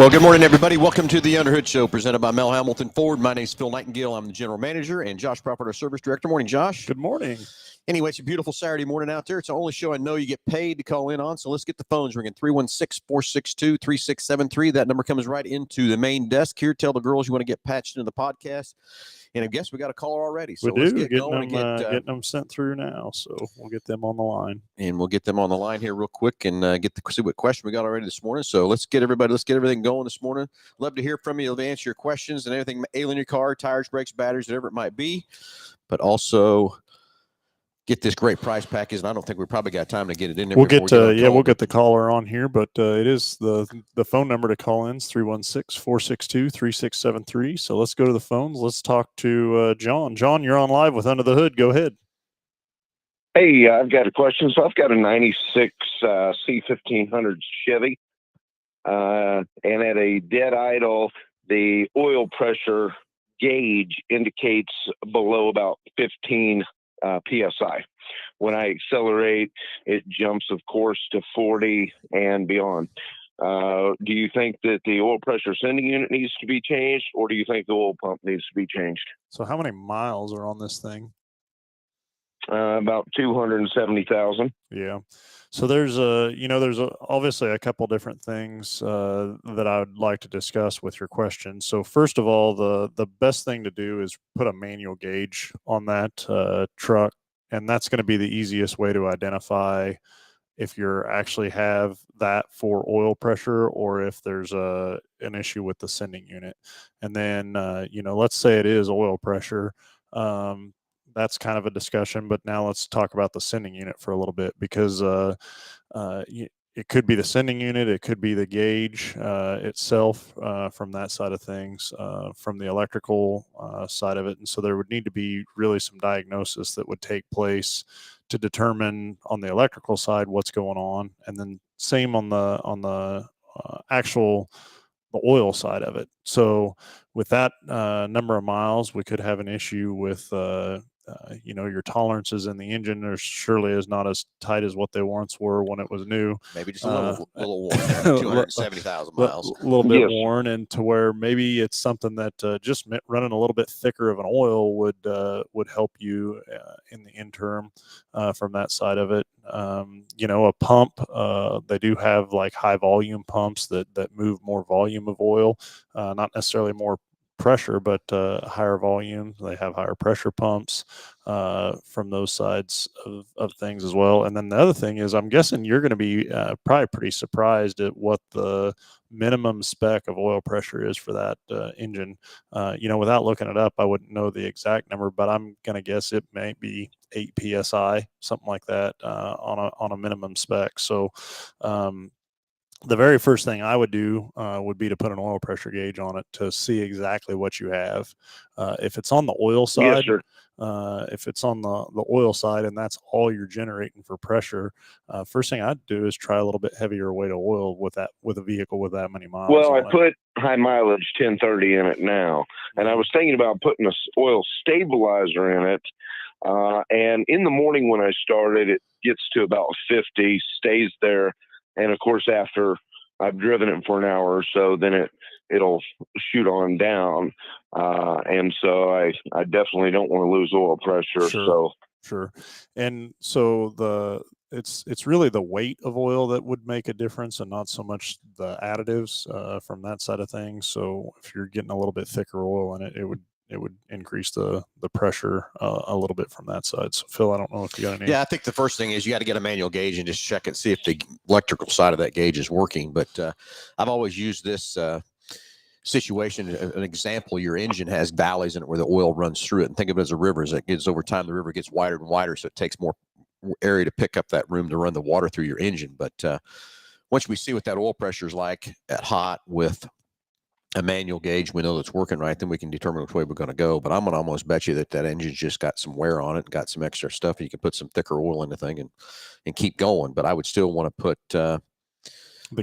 Well, good morning, everybody. Welcome to the Underhood Show, presented by Mel Hambelton Ford. My name is Phil Nightingale. I'm the general manager, and Josh Crawford, our service director. Morning, Josh. Good morning. Anyway, it's a beautiful Saturday morning out there. It's the only show I know you get paid to call in on, so let's get the phones ringing. 316-462-3673. That number comes right into the main desk here. Tell the girls you want to get patched into the podcast. And I guess we got a caller already. So we let's do. get going getting them sent through now, so we'll get them on the line. And we'll get them on the line here real quick and see what question we got already this morning. So let's get everything going this morning. Love to hear from you. Love to answer your questions and everything ailing your car, tires, brakes, batteries, whatever it might be. But also get this great price package, and I don't think we probably got time to get it in there. We'll get the caller on here, but it is the phone number to call in is 316-462-3673. So let's go to the phones. Let's talk to John. John, you're on live with Under the Hood. Go ahead. Hey, I've got a question. So I've got a 96 C1500 Chevy, and at a dead idle, the oil pressure gauge indicates below about 15 PSI. When I accelerate, it jumps, of course, to 40 and beyond. Do you think that the oil pressure sending unit needs to be changed, or do you think the oil pump needs to be changed? So how many miles are on this thing? About 270,000. Yeah. So there's obviously a couple different things that I would like to discuss with your question. So first of all, the best thing to do is put a manual gauge on that truck, and that's going to be the easiest way to identify if you actually have that for oil pressure or if there's an issue with the sending unit. And then let's say it is oil pressure. That's kind of a discussion, but now let's talk about the sending unit for a little bit, because it could be the sending unit, it could be the gauge itself from that side of things, from the electrical side of it. And so there would need to be really some diagnosis that would take place to determine on the electrical side what's going on, and then same on the actual the oil side of it. So with that number of miles, we could have an issue with your tolerances in the engine are surely is not as tight as what they once were when it was new. Maybe just a little worn, 270,000 miles. A little bit worn, and to where maybe it's something that just running a little bit thicker of an oil would help you in the interim from that side of it. A pump, they do have like high volume pumps that move more volume of oil, not necessarily more pressure, but higher volume. They have higher pressure pumps from those sides of things as well. And then the other thing is, I'm guessing you're going to be probably pretty surprised at what the minimum spec of oil pressure is for that engine. Without looking it up, I wouldn't know the exact number, but I'm going to guess it may be 8 PSI, something like that, on a minimum spec. So the very first thing I would do would be to put an oil pressure gauge on it to see exactly what you have. If it's on the oil side, Yes, if it's on the oil side and that's all you're generating for pressure, first thing I'd do is try a little bit heavier weight of oil with a vehicle with that many miles. Well, I put high mileage 1030 in it now, and I was thinking about putting a oil stabilizer in it. And in the morning when I started, it gets to about 50, stays there. And of course, after I've driven it for an hour or so, then it'll shoot on down. And so I definitely don't want to lose oil pressure. Sure. And so it's really the weight of oil that would make a difference, and not so much the additives from that side of things. So if you're getting a little bit thicker oil in it, it would increase the pressure a little bit from that side. So Phil, I don't know if you got any. Yeah, I think the first thing is you got to get a manual gauge and just check and see if the electrical side of that gauge is working. But I've always used this situation, an example. Your engine has valleys in it where the oil runs through it, and think of it as a river. As it gets over time, the river gets wider and wider, so it takes more area to pick up that room to run the water through your engine. But once we see what that oil pressure is like at hot with a manual gauge, we know that's working right, then we can determine which way we're going to go. But I'm going to almost bet you that engine's just got some wear on it and got some extra stuff. You can put some thicker oil in the thing and keep going. But I would still want to put the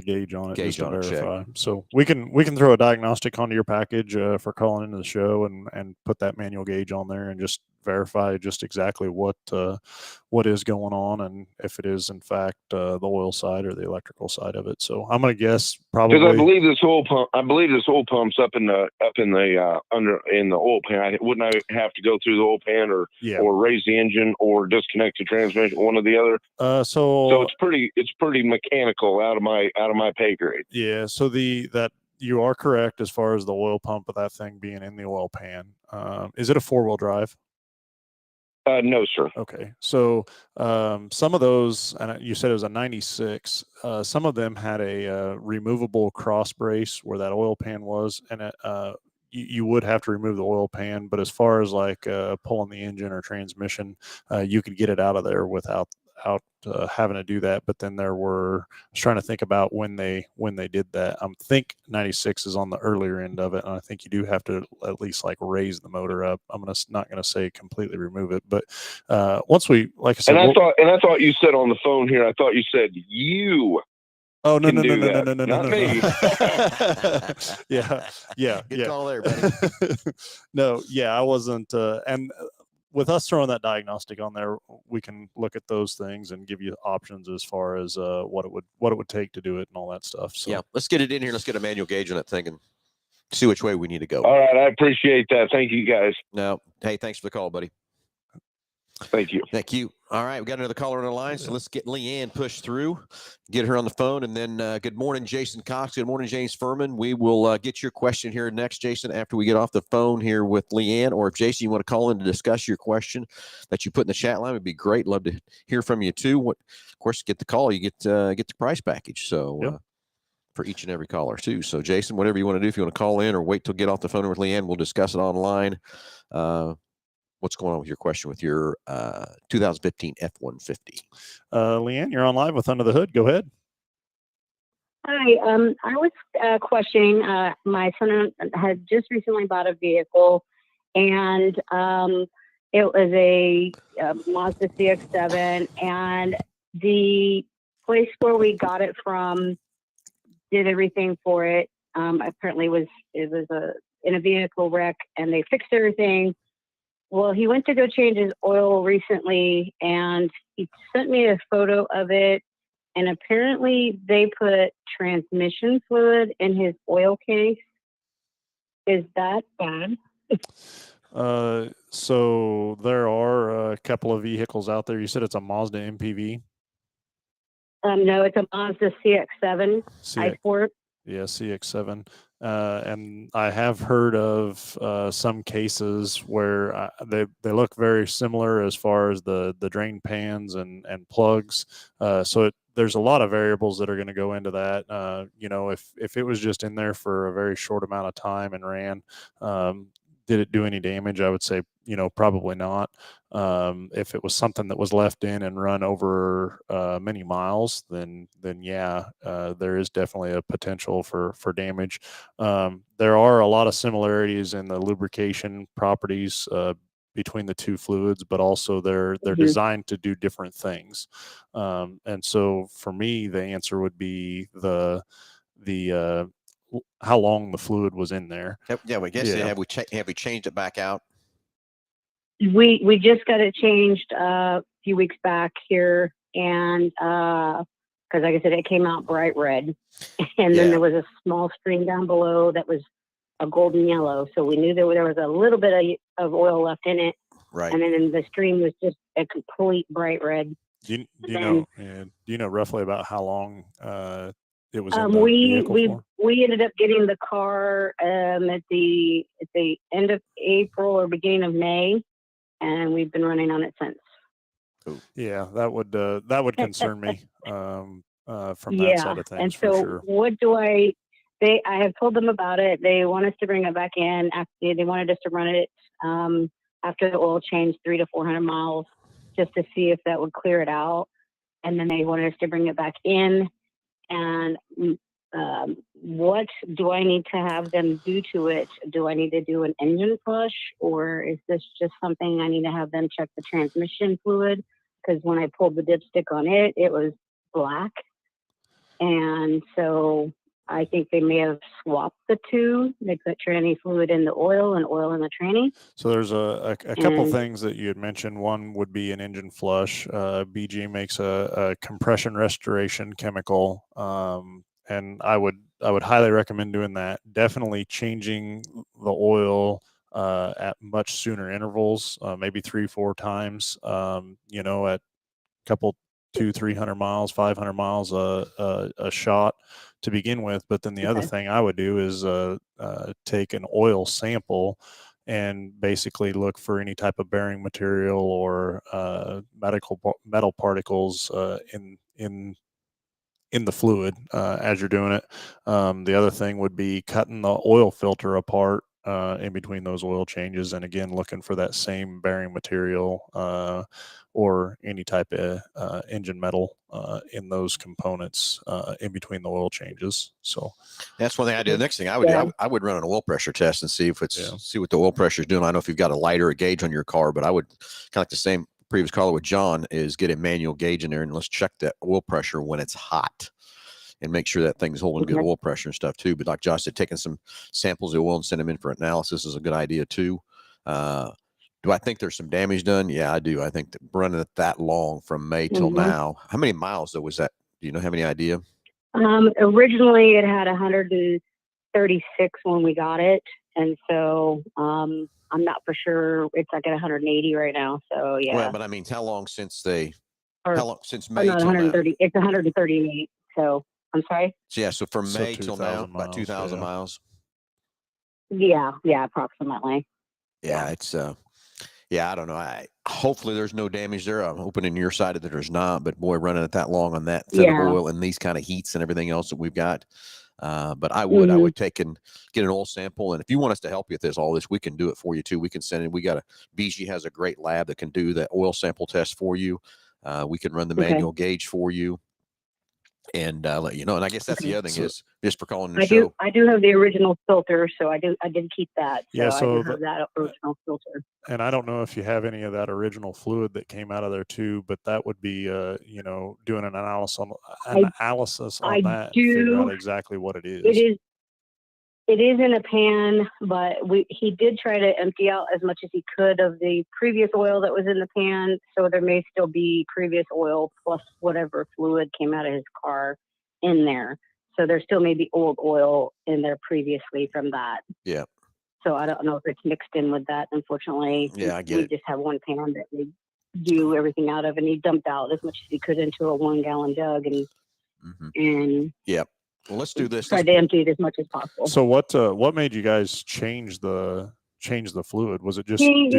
gauge on it just to verify. Check. So we can throw a diagnostic onto your package for calling into the show and put that manual gauge on there and just verify just exactly what is going on, and if it is in fact the oil side or the electrical side of it. So I'm going to guess probably, Because I believe this oil pump's up in the oil pan. Wouldn't I have to go through the oil pan or raise the engine or disconnect the transmission, one or the other? So it's pretty mechanical, out of my pay grade. Yeah. So that you are correct as far as the oil pump of that thing being in the oil pan. Is it a 4-wheel drive? No, sir. Okay. So some of those, and you said it was a 96, some of them had a removable cross brace where that oil pan was, and you would have to remove the oil pan, but as far as like pulling the engine or transmission, you could get it out of there without having to do that. But then I was trying to think about when they did that. I think 96 is on the earlier end of it, and I think you do have to at least like raise the motor up. I'm not gonna say completely remove it, but once we, like I said, I thought you said on the phone here, I thought you said you. Oh, no, can no, no, do no, that. no, no, no, Not no, me. no. Yeah. Good call there, buddy. No, yeah, I wasn't. And with us throwing that diagnostic on there, we can look at those things and give you options as far as what it would take to do it and all that stuff. So yeah, let's get it in here. Let's get a manual gauge on that thing and see which way we need to go. All right, I appreciate that. Thank you, guys. No, hey, thanks for the call, buddy. Thank you. Thank you. All right, we got another caller on the line, so let's get Leanne pushed through, get her on the phone, and then good morning, Jason Cox. Good morning, James Furman. We will get your question here next, Jason, after we get off the phone here with Leanne. Or if Jason, you want to call in to discuss your question that you put in the chat line, it'd be great. Love to hear from you too. Of course, get the call, you get the price package. So for each and every caller too. So Jason, whatever you want to do, if you want to call in or wait till get off the phone with Leanne, we'll discuss it online. What's going on with your question with your 2015 F-150? Leanne, you're on live with Under the Hood. Go ahead. Hi. I was questioning. My son had just recently bought a vehicle, and it was a Mazda CX-7, and the place where we got it from did everything for it. Apparently, it was in a vehicle wreck, and they fixed everything. Well, he went to go change his oil recently, and he sent me a photo of it, and apparently they put transmission fluid in his oil case. Is that bad? So there are a couple of vehicles out there. You said it's a Mazda MPV? No, it's a Mazda CX-7 I-Sport. Yeah, CX-7. And I have heard of some cases where they look very similar as far as the drain pans and plugs. So there's a lot of variables that are going to go into that. If it was just in there for a very short amount of time and ran, did it do any damage? I would say, probably not. If it was something that was left in and run over many miles, then yeah, there is definitely a potential for damage. There are a lot of similarities in the lubrication properties between the two fluids, but also they're designed to do different things. And so for me, the answer would be the how long the fluid was in there. Yeah, we guess have we changed it back out? We just got it changed a few weeks back here, and because like I said, it came out bright red, and then there was a small stream down below that was a golden yellow, so we knew there was a little bit of oil left in it. Right. And then the stream was just a complete bright red. Do you know roughly about how long it was in the vehicle for? We ended up getting the car at the end of April or beginning of May, and we've been running on it since. Yeah, that would concern me from that side of things. And so for sure. What do I have told them about it. They want us to bring it back in. They wanted us to run it after the oil change 300 to 400 miles just to see if that would clear it out. And then they wanted us to bring it back in. And what do I need to have them do to it? Do I need to do an engine flush, or is this just something I need to have them check the transmission fluid? Because when I pulled the dipstick on it, it was black. And so I think they may have swapped the two. They put tranny fluid in the oil and oil in the tranny. So there's a couple And- things that you had mentioned. One would be an engine flush. BG makes a compression restoration chemical, and I would highly recommend doing that. Definitely changing the oil at much sooner intervals, maybe 3-4 times. You know, at a couple 200-300 miles, 500 miles a shot to begin with. But then the other thing I would do is take an oil sample and basically look for any type of bearing material or metal particles in the fluid as you're doing it. The other thing would be cutting the oil filter apart in between those oil changes, and again looking for that same bearing material or any type of engine metal in those components in between the oil changes. So That's one thing I do. The next thing I would do, I would run an oil pressure test and see if see what the oil pressure is doing. I don't know if you've got a light or a gauge on your car, but I would kind of like the same previous caller with John is get a manual gauge in there and let's check that oil pressure when it's hot and make sure that thing's holding good oil pressure and stuff too. But like Josh said, taking some samples of oil and send them in for analysis is a good idea too. Do I think there's some damage done? Yeah, I do. I think that running it that long from May till now, how many miles though was that? Do you have any idea? Originally it had 136 when we got it. And so, I'm not for sure. It's like at 180 right now. So yeah. Well, but I mean, how long since May not till 130? now? It's 138. So I'm sorry. So yeah, so from So May till now, 2,000 about 2,000 miles, miles. Yeah, approximately. Yeah, it's I don't know. Hopefully there's no damage there. I'm hoping in your side that there's not, but boy, running it that long on that thin of oil and these kind of heats and everything else that we've got. But I would take and get an oil sample. And if you want us to help you with all this, we can do it for you too. We can send it. BG has a great lab that can do that oil sample test for you. We can run the manual gauge for you and let you know. And I guess that's the other thing is just for calling the show. I do have the original filter, so I did keep that. So Yeah, so I do have that original filter. And I don't know if you have any of that original fluid that came out of there too, but that would be doing an analysis on that to figure out exactly what it is. It is in a pan, but he did try to empty out as much as he could of the previous oil that was in the pan. So there may still be previous oil plus whatever fluid came out of his car in there. So there still may be old oil in there previously from that. Yeah. So I don't know if it's mixed in with that, unfortunately. Yeah, I get it. We just have one pan that we do everything out of, and he dumped out as much as he could into a 1-gallon jug and yeah. Well, let's do this. Tried to empty it as much as possible. So what made you guys change the fluid? Was it just He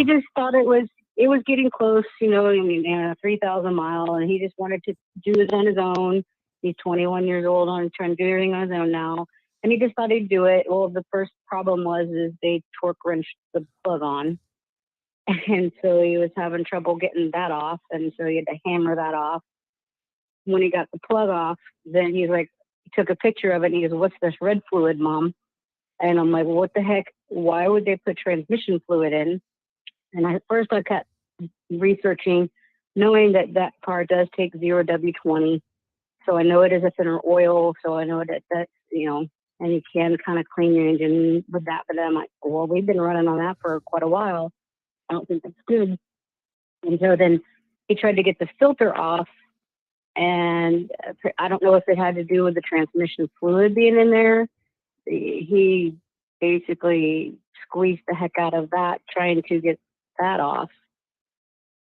just thought it was getting close, 3,000 mile, and he just wanted to do it on his own. He's 21 years old and trying to do everything on his own now. And he just thought he'd do it. Well, the first problem is they torque wrenched the plug on. And so he was having trouble getting that off. And so he had to hammer that off. When he got the plug off, then he took a picture of it and he goes, "What's this red fluid, Mom?" And I'm like, well, what the heck? Why would they put transmission fluid in? And at first I kept researching, knowing that car does take 0W20. So I know it is a thinner oil. So I know that's, and you can kind of clean your engine with that. But I'm like, well, we've been running on that for quite a while. I don't think that's good. And so then he tried to get the filter off. And I don't know if it had to do with the transmission fluid being in there. He basically squeezed the heck out of that, trying to get that off.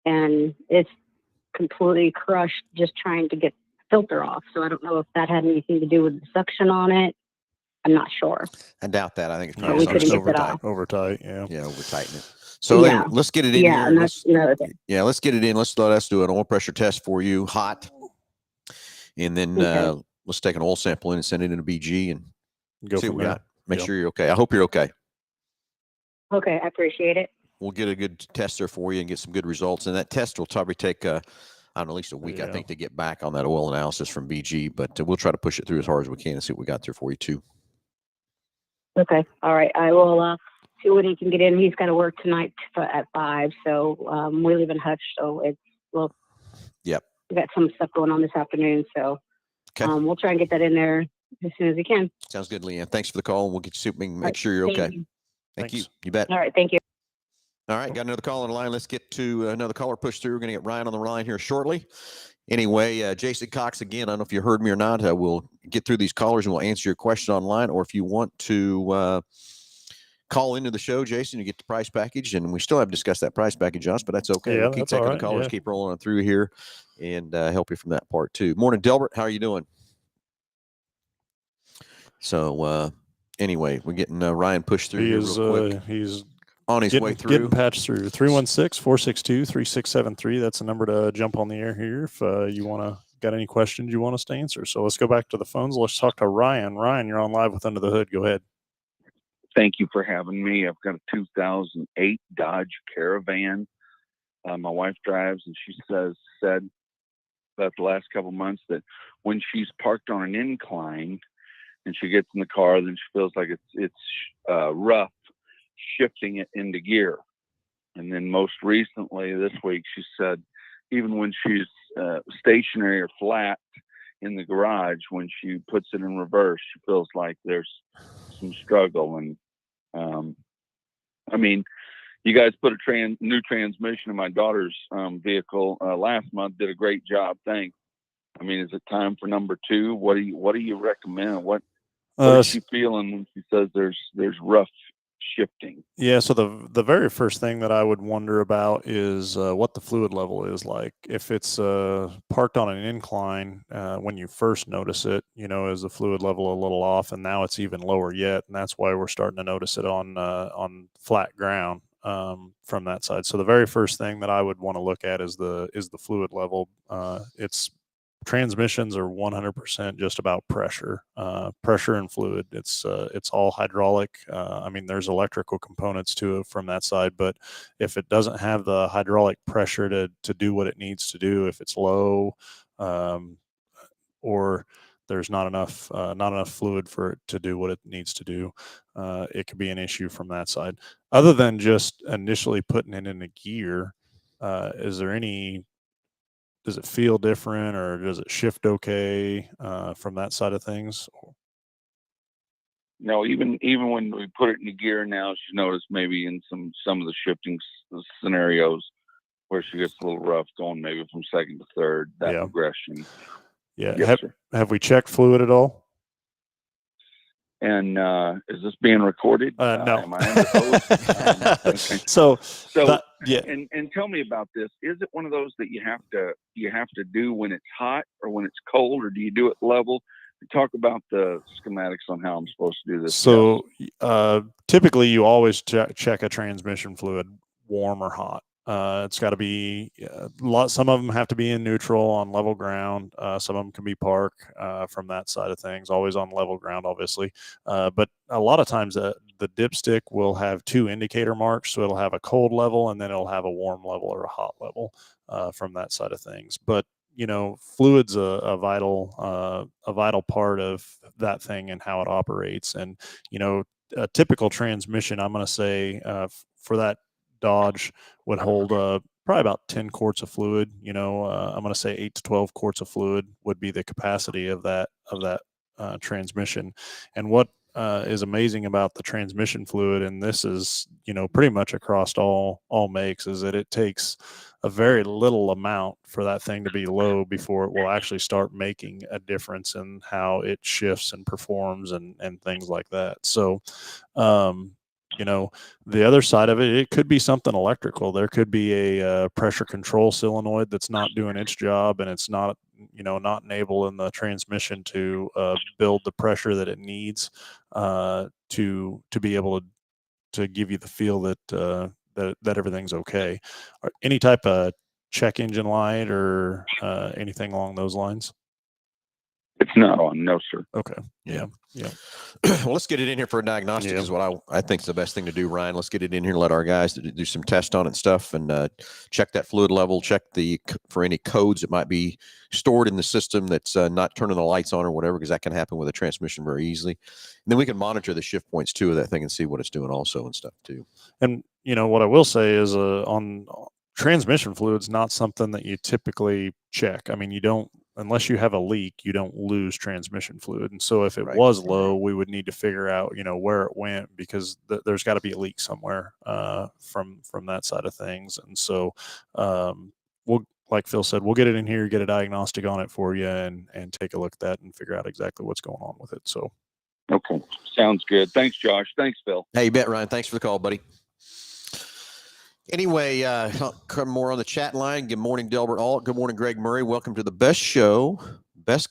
And it's completely crushed just trying to get the filter off. So I don't know if that had anything to do with the suction on it. I'm not sure. I doubt that. I think it's we probably couldn't get over that tight. off. Over tight, yeah. Yeah, over tighten it. So anyway, let's get it in here. And that's another thing. Yeah, let's get it in. Let's let us do an oil pressure test for you, hot. And then let's take an oil sample in and send it into BG and see what we got. Make sure you're okay. I hope you're okay. Okay, I appreciate it. We'll get a good tester for you and get some good results. And that test will probably take, I don't know, at least a week, I think, to get back on that oil analysis from BG. But we'll try to push it through as hard as we can and see what we got there for you, too. Okay. All right. I will see what he can get in. He's got to work tonight at 5. So we live in Hutch. So we got some stuff going on this afternoon. So we'll try and get that in there as soon as we can. Sounds good, Leanne. Thanks for the call. We'll get you, make right, sure you're thank okay. you. Thank you. Thanks. You bet. All right. Thank you. All right, got another call on the line. Let's get to another caller push through. We're going to get Ryan on the line here shortly. Anyway, Jason Cox, again, I don't know if you heard me or not. We'll get through these callers and we'll answer your question online. Or if you want to call into the show, Jason, you get the price package. And we still haven't discussed that price package, Josh, but that's okay. Yeah, We'll keep that's all taking right. the callers, Yeah. keep rolling on through here and help you from that part too. Morning, Delbert. How are you doing? So anyway, we're getting Ryan pushed through He here is, real quick. he's on his way getting through. patched through. 316-462-3673. That's the number to jump on the air here if you want to got any questions you want us to answer. So let's go back to the phones. Let's talk to Ryan. Ryan, you're on live with Under the Hood. Go ahead. Thank you for having me. I've got a 2008 Dodge Caravan. My wife drives, and she said about the last couple months that when she's parked on an incline and she gets in the car, then she feels like it's rough shifting it into gear. And then most recently this week, she said even when she's stationary or flat in the garage, when she puts it in reverse, she feels like there's some struggle. And I mean, you guys put a new transmission in my daughter's vehicle last month. Did a great job. Thanks. I mean, is it time for number 2? What do you recommend? What is she feeling when she says there's rough shifting? Yeah, so the very first thing that I would wonder about is what the fluid level is like. If it's parked on an incline, when you first notice it, is the fluid level a little off, and now it's even lower yet, and that's why we're starting to notice it on flat ground from that side. So the very first thing that I would want to look at is the fluid level. Transmissions are 100% just about pressure and fluid. It's all hydraulic. I mean, there's electrical components to it from that side, but if it doesn't have the hydraulic pressure to do what it needs to do, if it's low, or there's not enough fluid for it to do what it needs to do, it could be an issue from that side. Other than just initially putting it in a gear, does it feel different, or does it shift okay from that side of things? No, even when we put it in gear now, she noticed maybe in some of the shifting scenarios where she gets a little rough going maybe from second to third, that progression. Yeah. Yes, sir. Have we checked fluid at all? And is this being recorded? No. Am I under oath? Okay. So yeah. And tell me about this. Is it one of those that you have to do when it's hot or when it's cold, or do you do it level? Talk about the schematics on how I'm supposed to do this. So typically you always check a transmission fluid, warm or hot. It's got to be some of them have to be in neutral on level ground. Some of them can be park from that side of things, always on level ground, obviously. But a lot of times the dipstick will have 2 indicator marks. So it'll have a cold level and then it'll have a warm level or a hot level from that side of things. But fluid's a vital part of that thing and how it operates. And, a typical transmission, I'm going to say for that Dodge would hold probably about 10 quarts of fluid. I'm going to say 8 to 12 quarts of fluid would be the capacity of that transmission. And what is amazing about the transmission fluid, and this is pretty much across all makes, is that it takes a very little amount for that thing to be low before it will actually start making a difference in how it shifts and performs and things like that. So the other side of it could be something electrical. There could be a pressure control solenoid that's not doing its job, and it's not enabling the transmission to build the pressure that it needs to be able to give you the feel that everything's okay. Or any type of check engine light or anything along those lines? It's not on. No, sir. Okay. Yeah. Well, let's get it in here for a diagnostic is what I think is the best thing to do, Ryan. Let's get it in here and let our guys do some tests on it and stuff, and check that fluid level, check for any codes that might be stored in the system that's not turning the lights on or whatever, because that can happen with a transmission very easily. And then we can monitor the shift points too of that thing and see what it's doing also and stuff too. And what I will say is on transmission fluid's not something that you typically check. I mean, you don't unless you have a leak, you don't lose transmission fluid. And so if it Right. was low, we would need to figure out, where it went, because there's got to be a leak somewhere from that side of things. And so we'll, like Phil said, we'll get it in here, get a diagnostic on it for you, and take a look at that and figure out exactly what's going on with it. So. Okay. Sounds good. Thanks, Josh. Thanks, Phil. Hey, you bet, Ryan. Thanks for the call, buddy. Anyway, come more on the chat line. Good morning, Delbert Alt. Good morning, Greg Murray. Welcome to the best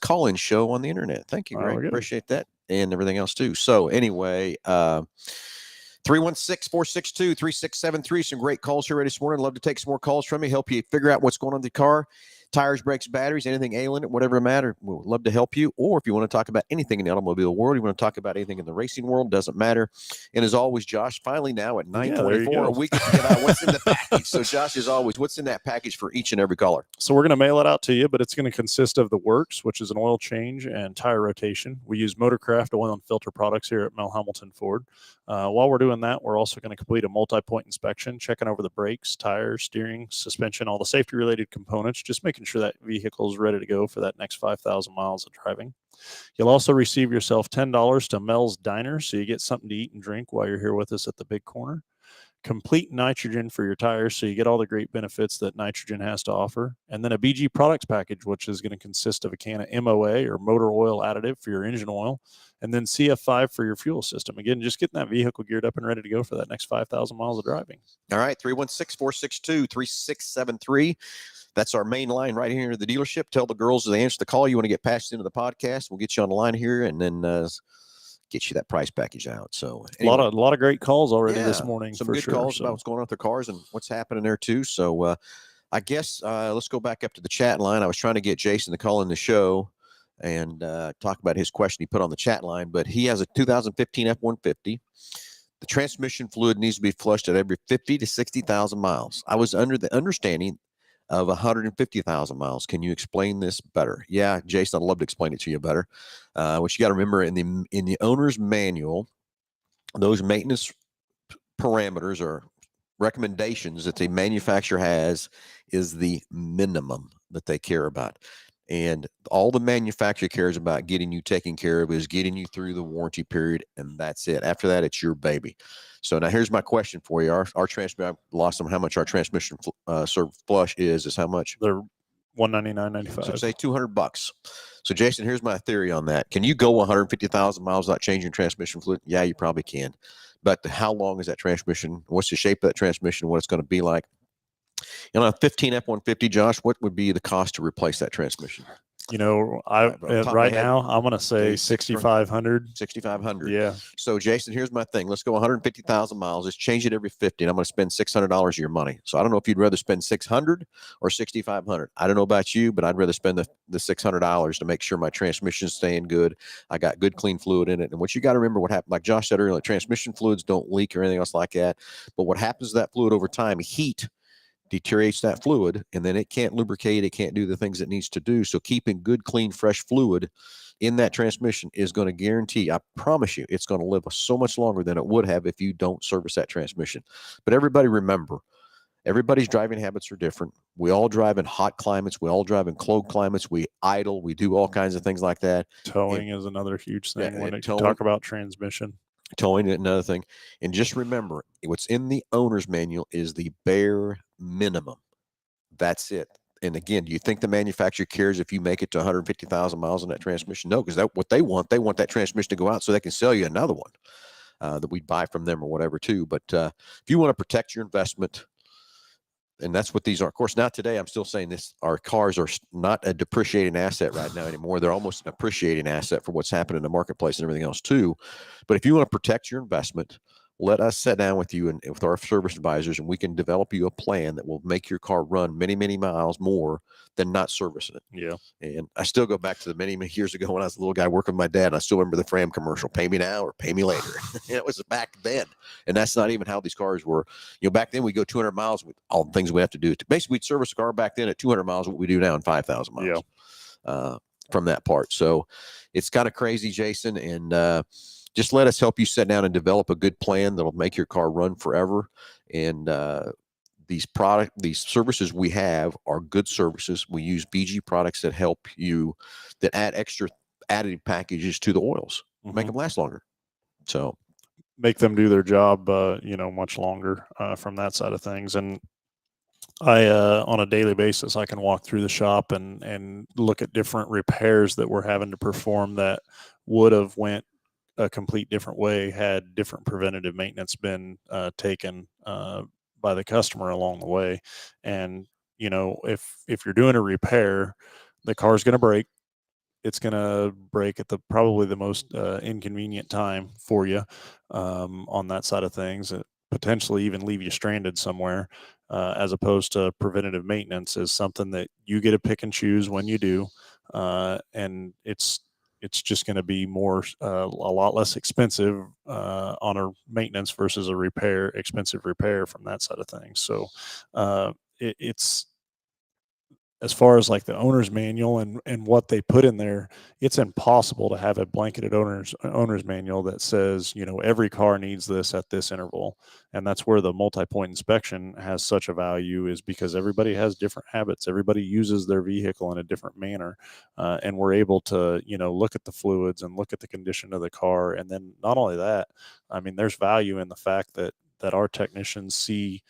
call-in show on the internet. Thank you, Greg. Appreciate that, and everything else too. So anyway, 316-462-3673. Some great calls here this morning. Love to take some more calls from you, help you figure out what's going on with the car. Tires, brakes, batteries, anything ailing it, whatever matter, we'd love to help you. Or if you want to talk about anything in the automobile world, you want to talk about anything in the racing world, doesn't matter. And as always, Josh, finally now at 9:24, we get to get out what's in the package. So Josh, as always, what's in that package for each and every caller? So we're going to mail it out to you, but it's going to consist of the works, which is an oil change and tire rotation. We use Motorcraft oil and filter products here at Hambelton Ford. While we're doing that, we're also going to complete a multi-point inspection, checking over the brakes, tires, steering, suspension, all the safety-related components, just making sure that vehicle is ready to go for that next 5,000 miles of driving. You'll also receive yourself $10 to Mel's Diner, so you get something to eat and drink while you're here with us at the Big Corner. Complete nitrogen for your tires, so you get all the great benefits that nitrogen has to offer. And then a BG products package, which is going to consist of a can of MOA or motor oil additive for your engine oil, and then CF5 for your fuel system. Again, just getting that vehicle geared up and ready to go for that next 5,000 miles of driving. All right, 316-462-3673. That's our main line right here at the dealership. Tell the girls they answer the call. You want to get passed into the podcast, we'll get you on the line here, and then get you that price package out. So anyway, a lot of great calls already this morning. Some for good sure, calls about what's going on with their cars and what's happening there too. So I guess let's go back up to the chat line. I was trying to get Jason to call in the show and talk about his question he put on the chat line, but he has a 2015 F-150. The transmission fluid needs to be flushed at every 50 to 60,000 miles. I was under the understanding of 150,000 miles. Can you explain this better? Yeah, Jason, I'd love to explain it to you better. What you got to remember in the owner's manual, those maintenance parameters or recommendations that the manufacturer has is the minimum that they care about. And all the manufacturer cares about getting you taken care of is getting you through the warranty period, and that's it. After that, it's your baby. So now here's my question for you. Our transmission, I lost them how much our transmission flush is how much? They're $199.95. So say $200. So Jason, here's my theory on that. Can you go 150,000 miles without changing transmission fluid? Yeah, you probably can. But how long is that transmission? What's the shape of that transmission? What it's going to be like? And on a 15 F-150, Josh, what would be the cost to replace that transmission? Right now, I'm going to say 6,500. 6,500. Yeah. So, Jason, here's my thing. Let's go 150,000 miles. Let's change it every 50, and I'm going to spend $600 of your money. So, I don't know if you'd rather spend 600 or 6,500. I don't know about you, but I'd rather spend the $600 to make sure my transmission's staying good. I got good, clean fluid in it. And what you got to remember, what happened, like Josh said earlier, transmission fluids don't leak or anything else like that. But what happens to that fluid over time, heat deteriorates that fluid, and then it can't lubricate. It can't do the things it needs to do. So keeping good, clean, fresh fluid in that transmission is going to guarantee, I promise you, it's going to live so much longer than it would have if you don't service that transmission. But everybody remember, everybody's driving habits are different. We all drive in hot climates. We all drive in cold climates. We idle. We do all kinds of things like that. Towing is another huge thing when you talk about transmission. Towing is another thing. And just remember, what's in the owner's manual is the bare minimum. That's it. And again, do you think the manufacturer cares if you make it to 150,000 miles on that transmission? No, because that's what they want. They want that transmission to go out so they can sell you another one that we buy from them or whatever too. But if you want to protect your investment, and that's what these are. Of course, now today I'm still saying this, our cars are not a depreciating asset right now anymore. They're almost an appreciating asset for what's happening in the marketplace and everything else too. But if you want to protect your investment, let us sit down with you and with our service advisors, and we can develop you a plan that will make your car run many, many miles more than not servicing it. Yeah. And I still go back to the many, many years ago when I was a little guy working with my dad, and I still remember the Fram commercial, pay me now or pay me later. It was back then. And that's not even how these cars were. Back then we go 200 miles with all the things we have to do. Basically, we'd service a car back then at 200 miles, what we do now in 5,000 miles from that part. So it's kind of crazy, Jason. And, just let us help you sit down and develop a good plan that'll make your car run forever. And the these services we have are good services. We use BG products that help you, that add extra added packages to the oils, make them last longer. So make them do their job, much longer from that side of things. And I, on a daily basis, I can walk through the shop and look at different repairs that we're having to perform that would have went a complete different way had different preventative maintenance been taken by the customer along the way. And, if you're doing a repair, the car's going to break. It's going to break at probably the most inconvenient time for you on that side of things. It potentially even leave you stranded somewhere, as opposed to preventative maintenance is something that you get to pick and choose when you do. And it's just going to be a lot less expensive on a maintenance versus a expensive repair from that side of things. So it's, as far as like the owner's manual and what they put in there, it's impossible to have a blanketed owner's manual that says, every car needs this at this interval. And that's where the multi-point inspection has such a value, is because everybody has different habits. Everybody uses their vehicle in a different manner. And we're able to, look at the fluids and look at the condition of the car. And then not only that, I mean, there's value in the fact that our technicians see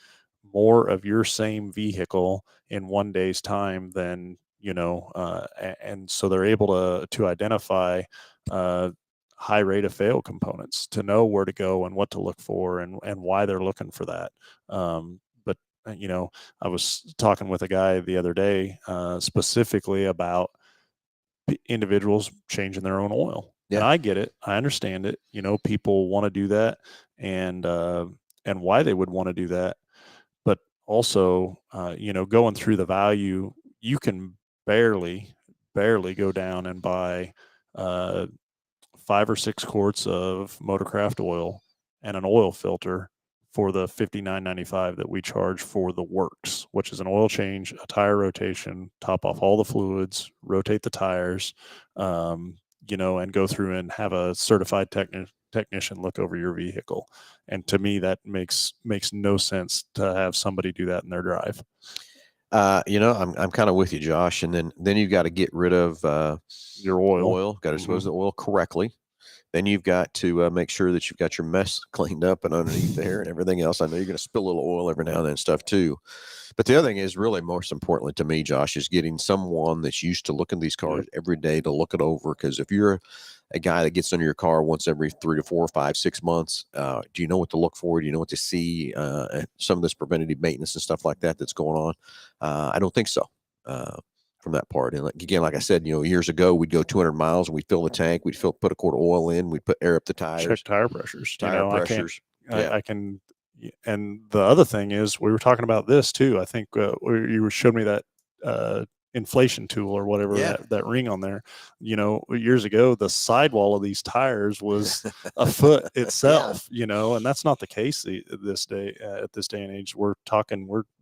more of your same vehicle in one day's time than, and so they're able to identify high rate of fail components, to know where to go and what to look for and why they're looking for that. But I was talking with a guy the other day specifically about individuals changing their own oil. Yeah. And I get it. I understand it. People want to do that, and why they would want to do that. But also, going through the value, you can barely go down and buy 5 or 6 quarts of Motorcraft oil and an oil filter for the $59.95 that we charge for the works, which is an oil change, a tire rotation, top off all the fluids, rotate the tires, and go through and have a certified technician look over your vehicle. And to me, that makes no sense to have somebody do that in their drive. I'm kind of with you, Josh. And then you've got to get rid of your oil. Got to dispose of the oil correctly. Then you've got to make sure that you've got your mess cleaned up and underneath there and everything else. I know you're going to spill a little oil every now and then and stuff too. But the other thing is, really most importantly to me, Josh, is getting someone that's used to looking at these cars every day to look it over. Because if you're a guy that gets under your car once every 3 to 4 or 5, 6 months, do you know what to look for? Do you know what to see? Some of this preventative maintenance and stuff like that that's going on? I don't think so. From that part. And like I said, years ago, we'd go 200 miles and we'd fill the tank, we'd put a quart of oil in, we'd put air up the tires, check tire pressures. I can. And the other thing is, we were talking about this too. I think you showed me that inflation tool or whatever, that ring on there. Years ago, the sidewall of these tires was a foot itself. And that's not the case at this day and age. We're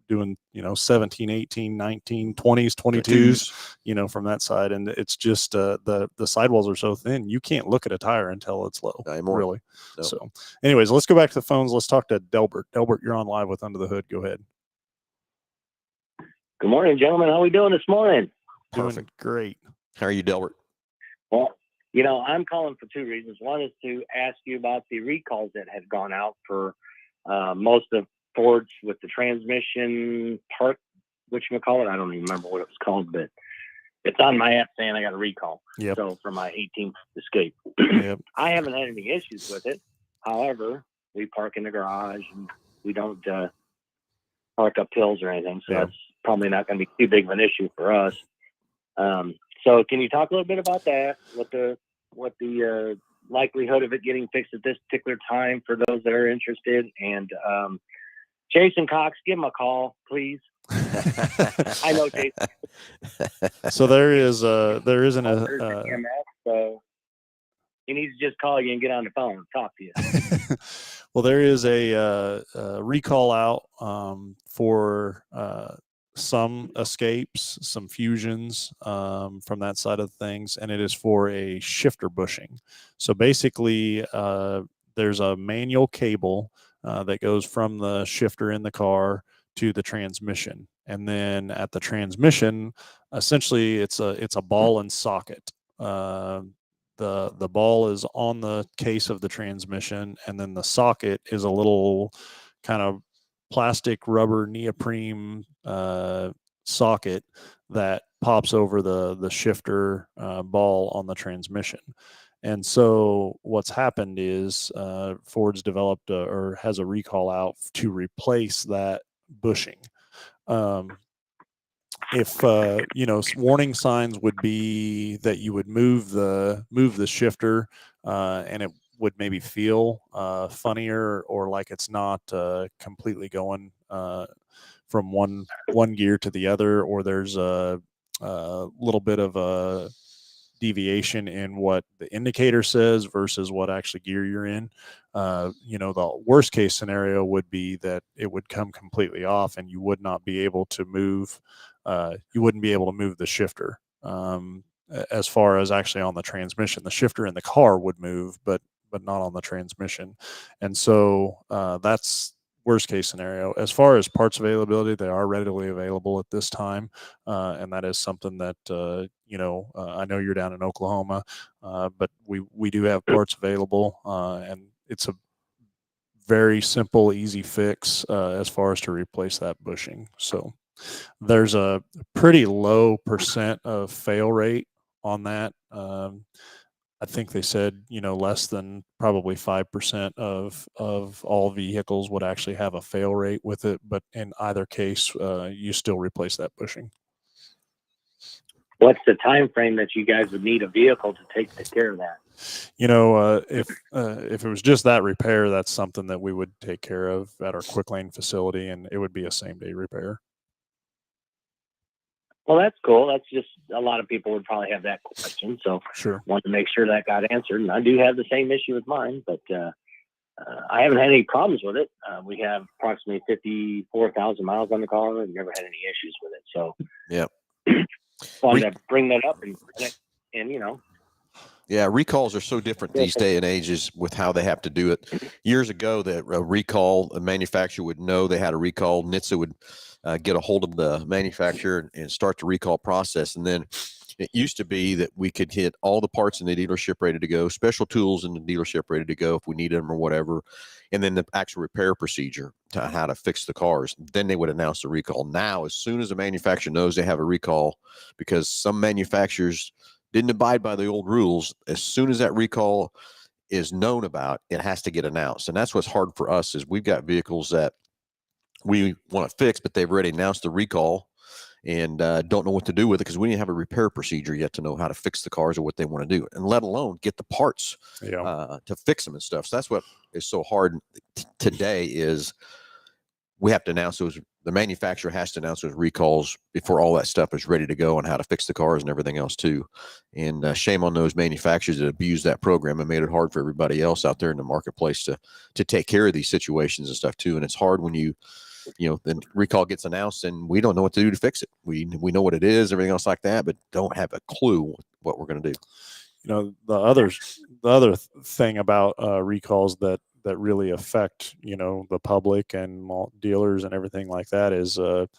doing 17, 18, 19, 20s, 22s, from that side. And it's just the sidewalls are so thin, you can't look at a tire until it's low. Really. No. So anyways, let's go back to the phones. Let's talk to Delbert. Delbert, you're on live with Under the Hood. Go ahead. Good morning, gentlemen. How are we doing this morning? Perfect. Doing great. How are you, Delbert? Well, I'm calling for 2 reasons. One is to ask you about the recalls that have gone out for most of Fords with the transmission part, whatchamacallit. I don't even remember what it was called, but it's on my app saying I got a recall. Yep. So for my 18th Escape. Yep. I haven't had any issues with it. However, we park in the garage and we don't park up hills or anything. So that's probably not going to be too big of an issue for us. So can you talk a little bit about that? What the likelihood of it getting fixed at this particular time for those that are interested? And Jason Cox, give him a call, please. I know Jason. So there isn't a so he needs to just call you and get on the phone and talk to you. Well, there is a recall out for some Escapes, some Fusions from that side of things, and it is for a shifter bushing. So basically, there's a manual cable that goes from the shifter in the car to the transmission. And then at the transmission, essentially it's a ball and socket. The ball is on the case of the transmission, and then the socket is a little kind of plastic rubber neoprene socket that pops over the shifter ball on the transmission. And so what's happened is Ford's developed or has a recall out to replace that bushing. If warning signs would be that you would move the shifter and it would maybe feel funnier, or like it's not completely going from one gear to the other, or there's a little bit of a deviation in what the indicator says versus what actually gear you're in. The worst case scenario would be that it would come completely off and you would not be able to move. You wouldn't be able to move the shifter. As far as actually on the transmission, the shifter in the car would move, but not on the transmission. And so that's worst case scenario. As far as parts availability, they are readily available at this time, and that is something that I know you're down in Oklahoma, but we do have parts available, and it's a very simple, easy fix as far as to replace that bushing. So there's a pretty low percent of fail rate on that. I think they said, less than probably 5% of all vehicles would actually have a fail rate with it. But in either case, you still replace that bushing. What's the time frame that you guys would need a vehicle to take care of that? If it was just that repair, that's something that we would take care of at our Quick Lane facility, and it would be a same-day repair. Well, that's cool. That's just, a lot of people would probably have that question. So Sure. Want to make sure that got answered. And I do have the same issue with mine, but I haven't had any problems with it. We have approximately 54,000 miles on the car and never had any issues with it. So yeah, wanted to bring that up and Yeah, recalls are so different these day and ages with how they have to do it. Years ago, that a recall, a manufacturer would know they had a recall. NHTSA would get a hold of the manufacturer and start the recall process. And then it used to be that we could hit all the parts in the dealership ready to go, special tools in the dealership ready to go if we needed them or whatever, and then the actual repair procedure to how to fix the cars. Then they would announce the recall. Now, as soon as a manufacturer knows they have a recall, because some manufacturers didn't abide by the old rules, as soon as that recall is known about, it has to get announced. And that's what's hard for us, is we've got vehicles that we want to fix, but they've already announced the recall and don't know what to do with it, because we didn't have a repair procedure yet to know how to fix the cars or what they want to do, and let alone get the parts to fix them and stuff. So that's what is so hard today, is we have to announce those. The manufacturer has to announce those recalls before all that stuff is ready to go, and how to fix the cars and everything else too. And shame on those manufacturers that abused that program and made it hard for everybody else out there in the marketplace to take care of these situations and stuff too. And it's hard when the recall gets announced and we don't know what to do to fix it. We know what it is, everything else like that, but don't have a clue what we're going to do. The other thing about recalls that really affect the public and dealers and everything like that is the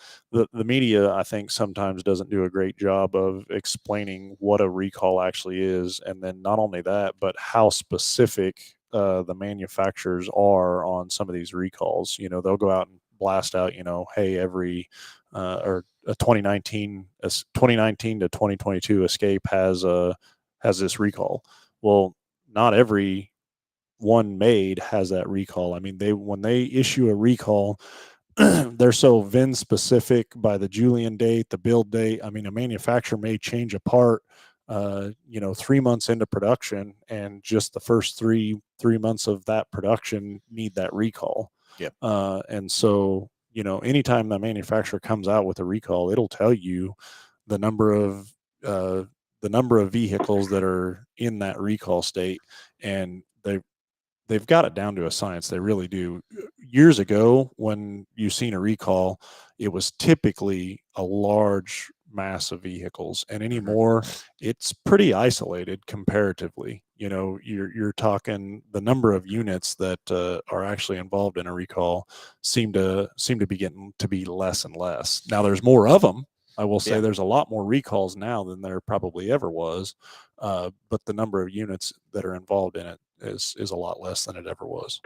media, I think, sometimes doesn't do a great job of explaining what a recall actually is, and then not only that, but how specific the manufacturers are on some of these recalls. They'll go out and blast out, hey, every or a 2019 to 2022 Escape has this recall. Well, not every one made has that recall. I mean, when they issue a recall, they're so VIN specific by the Julian date, the build date. I mean, a manufacturer may change a part 3 months into production, and just the first three months of that production need that recall. Yep. And so, anytime the manufacturer comes out with a recall, it'll tell you the number of vehicles that are in that recall state, and they've got it down to a science. They really do. Years ago, when you've seen a recall, it was typically a large mass of vehicles, and anymore it's pretty isolated comparatively. you're talking the number of units that are actually involved in a recall seem to be getting to be less and less. Now there's more of them. I will say there's a lot more recalls now than there probably ever was, but the number of units that are involved in it is a lot less than it ever was.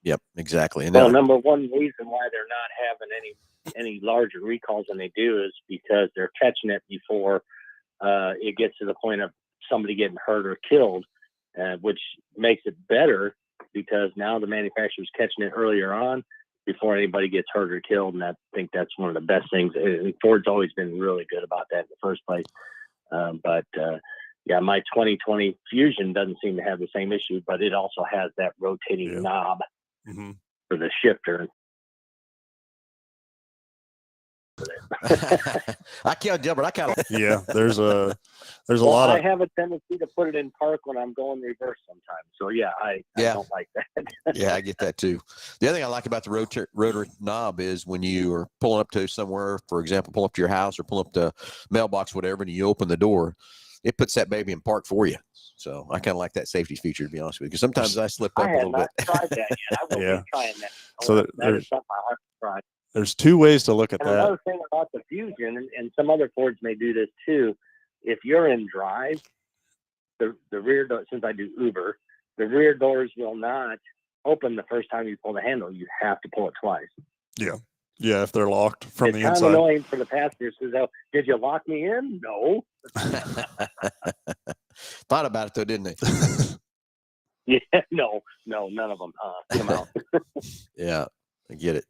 Yep, exactly. And well, number one reason why they're not having any larger recalls than they do is because they're catching it before it gets to the point of somebody getting hurt or killed, which makes it better because now the manufacturer's catching it earlier on before anybody gets hurt or killed. And I think that's one of the best things. And Ford's always been really good about that in the first place. But my 2020 Fusion doesn't seem to have the same issue, but it also has that rotating knob for the shifter. I can't, Delbert. I kind of there's a lot of. I have a tendency to put it in park when I'm going reverse sometimes. So I don't like that. Yeah, I get that too. The other thing I like about the rotary knob is when you are pulling up to somewhere, for example, pull up to your house or pull up to mailbox, whatever, and you open the door, it puts that baby in park for you. So I kind of like that safety feature, to be honest with you, because sometimes I slip up a little bit. I have not tried that yet. I will be trying that. So that is something I have to try. There's two ways to look at and that. Another thing about the Fusion, and some other Fords may do this too, if you're in drive, the rear door, since I do Uber, the rear doors will not open the first time you pull the handle. You have to pull it twice. Yeah, if they're locked from the inside. It's kind of annoying for the passengers because did you lock me in? No. Thought about it though, didn't they? Yeah, no, none of them come out. Yeah, I get it.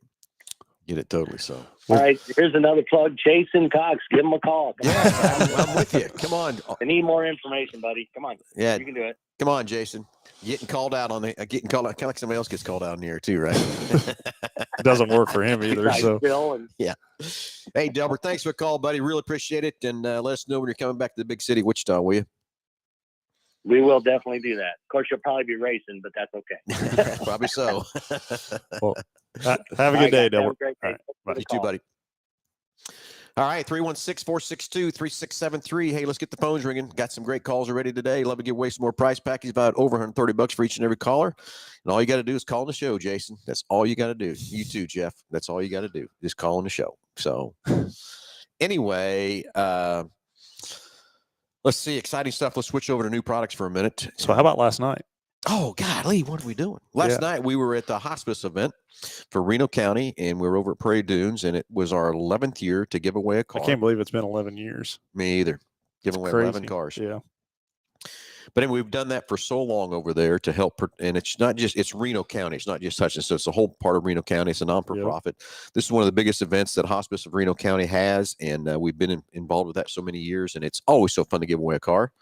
Get it totally. So, all right, here's another plug. Jason Cox, give him a call. I'm with you. Come on. I need more information, buddy. Come on. Yeah, you can do it. Come on, Jason. Getting called out on the getting called out, kind of like somebody else gets called out in here too, right? It doesn't work for him either. So yeah. Hey, Delbert, thanks for the call, buddy. Really appreciate it, and let us know when you're coming back to the big city, Wichita, will you? We will definitely do that. Of course, you'll probably be racing, but that's okay. Probably so. Well, have a good day, Delbert. All right, you too, buddy. All right, 316-462-3673. Hey, let's get the phones ringing. Got some great calls already today. Love to give away some more prize packages, about over $130 for each and every caller. And all you got to do is call in the show, Jason. That's all you got to do. You too, Jeff. That's all you got to do. Just call in the show. So anyway, let's see. Exciting stuff. Let's switch over to new products for a minute. So how about last night? Oh, golly, what are we doing? Last night we were at the hospice event for Reno County, and we were over at Prairie Dunes, and it was our 11th year to give away a car. I can't believe it's been 11 years. Me either. Giving away 11 cars. Yeah. But anyway, we've done that for so long over there to help, and it's not just, it's Reno County. It's not just Hutchinson. So it's a whole part of Reno County. It's a non-for-profit. Yep. This is one of the biggest events that Hospice of Reno County has, and we've been involved with that so many years, and it's always so fun to give away a car.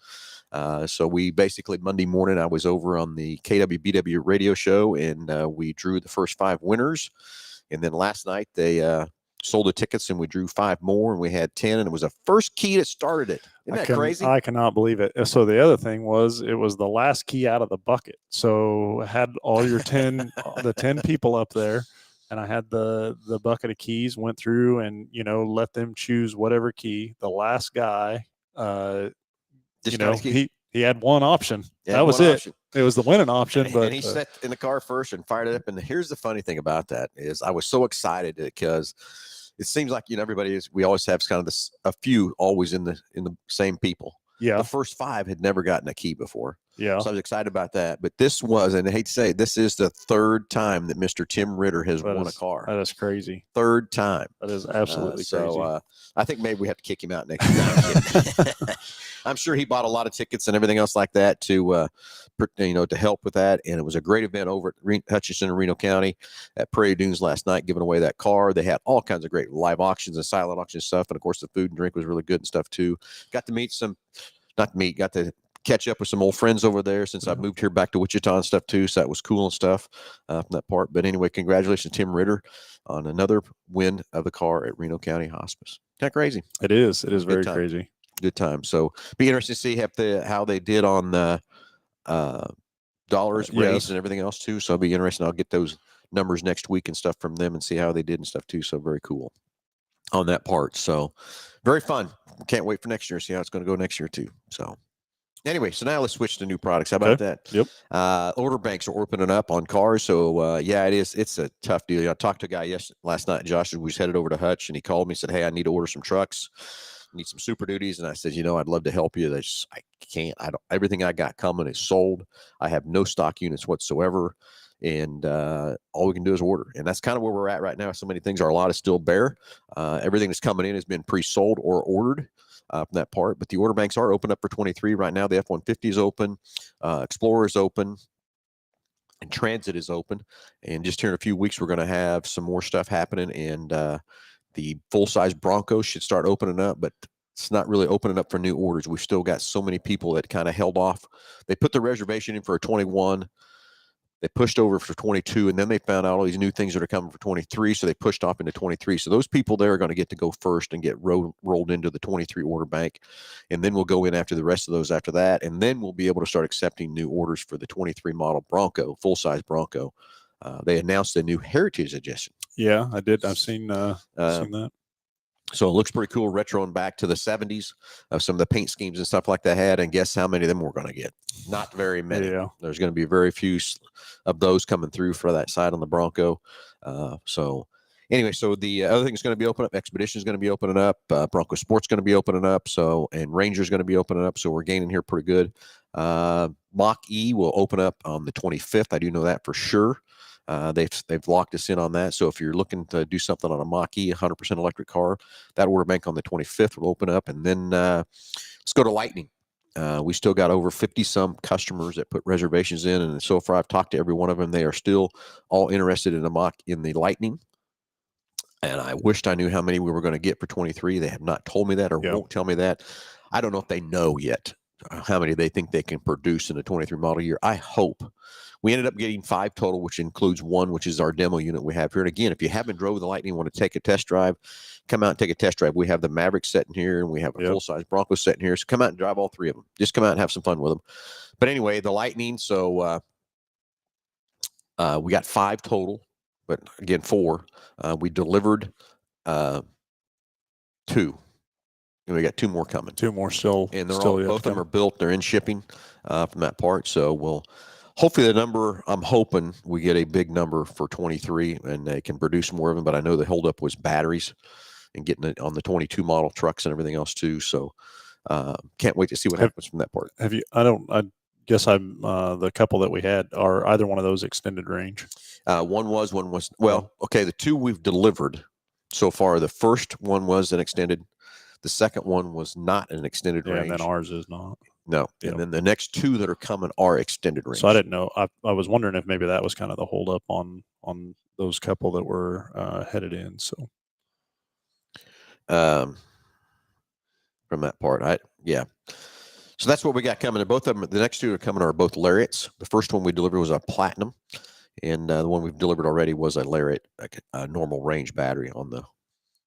So we basically, Monday morning, I was over on the KWBW radio show, and we drew the first 5 winners. And then last night they sold the tickets, and we drew 5 more, and we had 10, and it was the first key that started it. Isn't that crazy? I cannot believe it. So the other thing was, it was the last key out of the bucket. So had all your 10, the 10 people up there, and I had the bucket of keys, went through and, let them choose whatever key. The last guy, he had one option. Yeah, that was it. Option. It was the winning option. But and he sat in the car first and fired it up. And here's the funny thing about that is I was so excited because it seems like we always have kind of a few always in the same people. Yeah. The first 5 had never gotten a key before. Yeah. So I was excited about that. But this was, and I hate to say it, this is the 3rd time that Mr. Tim Ritter has won a car. That is crazy. 3rd time. That is absolutely crazy. So I think maybe we have to kick him out next time. I'm sure he bought a lot of tickets and everything else like that to help with that. And it was a great event over at Hutchinson and Reno County at Prairie Dunes last night, giving away that car. They had all kinds of great live auctions and silent auction stuff. And of course, the food and drink was really good and stuff too. Got to catch up with some old friends over there since I've moved here back to Wichita and stuff too. So that was cool and stuff from that part. But anyway, congratulations, Tim Ritter, on another win of the car at Reno County Hospice. Kind of crazy. It is. It is very crazy. Good time. So be interesting to see how they did on the dollars raised and everything else too. So it'll be interesting. I'll get those numbers next week and stuff from them and see how they did and stuff too. So very cool on that part. So very fun. Can't wait for next year. See how it's going to go next year too. So Anyway, so now let's switch to new products. How about that? Yep. Order banks are opening up on cars. So, yeah, it is. It's a tough deal. I talked to a guy last night, Josh, who was headed over to Hutch, and he called me and said, hey, I need to order some trucks. I need some Super Duties. And I said, I'd love to help you. I can't. Everything I got coming is sold. I have no stock units whatsoever. And all we can do is order. And that's kind of where we're at right now. So many things. Our lot is still bare. Everything that's coming in has been pre-sold or ordered. From that part, but the order banks are open up for 23 right now. The F-150 is open, Explorer is open, and Transit is open. And just here in a few weeks, we're going to have some more stuff happening, and the full-size Broncos should start opening up, but it's not really opening up for new orders. We've still got so many people that kind of held off. They put the reservation in for a 21. They pushed over for 22, and then they found out all these new things that are coming for 23, so they pushed off into 23. So those people there are going to get to go first and get rolled into the 23 order bank, and then we'll go in after the rest of those after that, and then we'll be able to start accepting new orders for the 23 model Bronco, full-size Bronco. They announced a new Heritage Edition. Yeah, I did. I've seen that. So it looks pretty cool, retro and back to the 70s of some of the paint schemes and stuff like that had. And guess how many of them we're going to get? Not very many. Yeah. There's going to be very few of those coming through for that side on the Bronco. So anyway, so the other thing is going to be opening up. Expedition is going to be opening up. Bronco Sport's going to be opening up. So, and Ranger's going to be opening up. So we're gaining here pretty good. Mach-E will open up on the 25th. I do know that for sure. They've locked us in on that. So if you're looking to do something on a Mach-E, 100% electric car, that order bank on the 25th will open up. And then let's go to Lightning. We still got over 50-some customers that put reservations in. And so far, I've talked to every one of them. They are still all interested in the Lightning. And I wished I knew how many we were going to get for 23. They have not told me that or won't tell me that. I don't know if they know yet how many they think they can produce in the 23 model year. I hope. We ended up getting 5 total, which includes 1, which is our demo unit we have here. And again, if you haven't drove the Lightning, want to take a test drive, come out and take a test drive. We have the Maverick sitting here, and we have a full-size Bronco sitting here. So come out and drive all 3 of them. Just come out and have some fun with them. But anyway, the Lightning, so we got 5 total, but again, 4. We delivered 2. And we got 2 more coming. 2 more still. And both of them are built. They're in shipping from that part. So we'll hopefully the number, I'm hoping we get a big number for 23 and they can produce more of them. But I know the holdup was batteries and getting it on the 22 model trucks and everything else too. So can't wait to see what happens from that part. Have you? I guess the couple that we had, are either one of those extended range? One was. Well, okay. The 2 we've delivered so far. The first one was an extended. The second one was not an extended range. And then ours is not. No. And then the next 2 that are coming are extended range. So I didn't know. I was wondering if maybe that was kind of the holdup on those couple that were headed in. So from that part, So that's what we got coming. And both of them, the next 2 are coming are both Lariats. The first one we delivered was a Platinum, and the one we've delivered already was a Lariat, a normal range battery on the